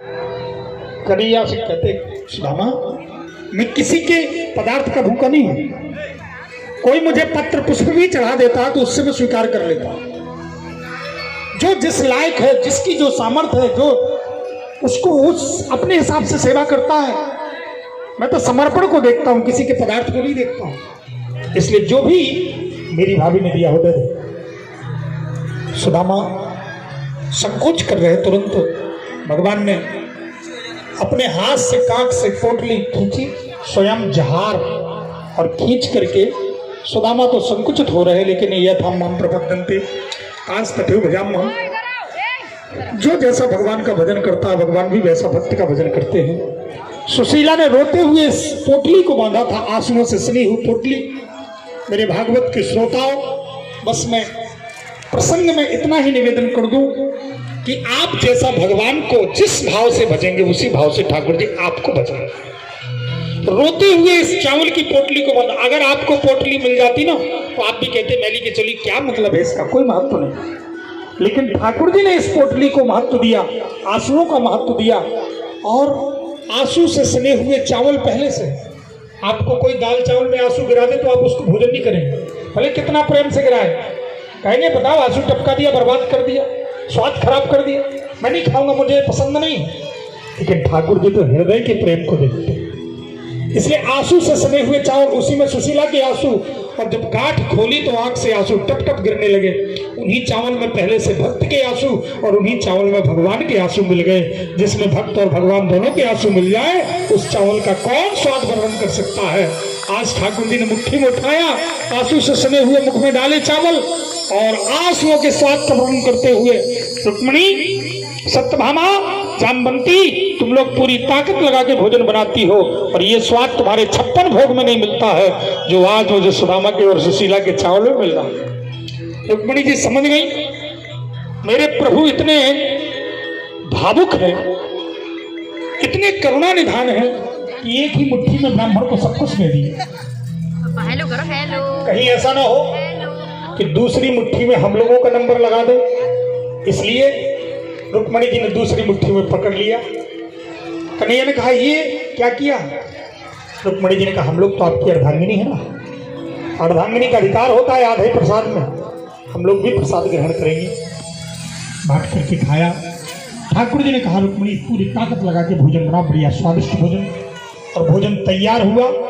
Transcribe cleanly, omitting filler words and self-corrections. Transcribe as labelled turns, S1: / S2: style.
S1: कन्हैया से कहते, सुदामा मैं किसी के पदार्थ का भूखा नहीं हूं। कोई मुझे पत्र पुष्प भी चढ़ा देता तो उससे मैं स्वीकार कर लेता। जो जिस लायक है, जिसकी जो सामर्थ्य है, जो उसको उस अपने हिसाब से सेवा करता है। मैं तो समर्पण को देखता हूं, किसी के पदार्थ को नहीं देखता हूं। इसलिए जो भी मेरी भाभी ने दिया हो दे दे। सुदामा संकोच कर रहे, तुरंत भगवान ने अपने हाथ से कांख से पोटली खींची, स्वयं जहार और खींच करके सुदामा तो संकुचित हो रहे, लेकिन यथा माम प्रपद्यन्ते कांस तथैव भजाम्यहम्। जो जैसा भगवान का भजन करता है, भगवान भी वैसा भक्त का भजन करते हैं। सुशीला ने रोते हुए इस पोटली को बांधा था, आंसुओं से सनी हुई पोटली। मेरे भागवत के श्रोताओं, बस मैं प्रसंग में इतना ही निवेदन कर दूं कि आप जैसा भगवान को जिस भाव से भजेंगे, उसी भाव से ठाकुर जी आपको भजेंगे। रोते हुए इस चावल की पोटली को बांधा। अगर आपको पोटली मिल जाती ना तो आप भी कहते मैली के चली, क्या मतलब है इसका, कोई महत्व नहीं। लेकिन ठाकुर जी ने इस पोटली को महत्व दिया, आंसुओं का महत्व दिया। और आंसू से सने हुए चावल, पहले से आपको कोई दाल चावल में आंसू गिरा दे तो आप उसको भोजन नहीं करेंगे, भले कितना प्रेम से गिराए। कहेंगे बताओ आंसू टपका दिया, बर्बाद कर दिया, स्वाद खराब कर दिया, मैं नहीं खाऊंगा, मुझे पसंद नहीं। लेकिन ठाकुर जी तो हृदय के प्रेम को देखते, इसलिए आंसू से सने हुए चावल, उसी में सुशीला के आंसू। और जब गांठ खोली तो आंख से आंसू टप टप गिरने लगे। उन्हीं चावल में पहले से भक्त के आंसू और उन्हीं चावल में भगवान के आंसू मिल गए। जिसमें भक्त और भगवान दोनों के आंसू मिल जाए, उस चावल का कौन स्वाद वर्णन कर सकता है। आज ठाकुर जी ने मुट्ठी में उठाया, आंसू से सने हुए मुख में डाले चावल और आंसुओं के स्वाद का वर्णन करते हुए, रुक्मिणी, सत्यभामा, जामवंती, तुम लोग पूरी ताकत लगा के भोजन बनाती हो और ये स्वाद तुम्हारे 56 भोग में नहीं मिलता है जो आज मुझे सुदामा के और सुशीला के चावल में मिल रहा है। रुक्मिणी जी समझ गई, मेरे प्रभु इतने भावुक है, इतने करुणा निधान है कि एक ही मुट्ठी में ब्राह्मण को सब कुछ दे दिया। कहीं ऐसा ना हो कि दूसरी मुट्ठी में हम लोगों का नंबर लगा दे। इसलिए रुक्मिणी जी ने दूसरी मुट्ठी में पकड़ लिया। कन्हैया ने कहा ये क्या किया? रुक्मिणी जी ने कहा हम लोग तो आपकी अर्धांगिनी है ना, अर्धांगिनी का अधिकार होता है आधे प्रसाद में, हम लोग भी प्रसाद ग्रहण करेंगे। बांट करके खाया। ठाकुर जी ने कहा रुक्मिणी पूरी ताकत लगा के भोजन बना, बढ़िया स्वादिष्ट भोजन। और भोजन तैयार हुआ।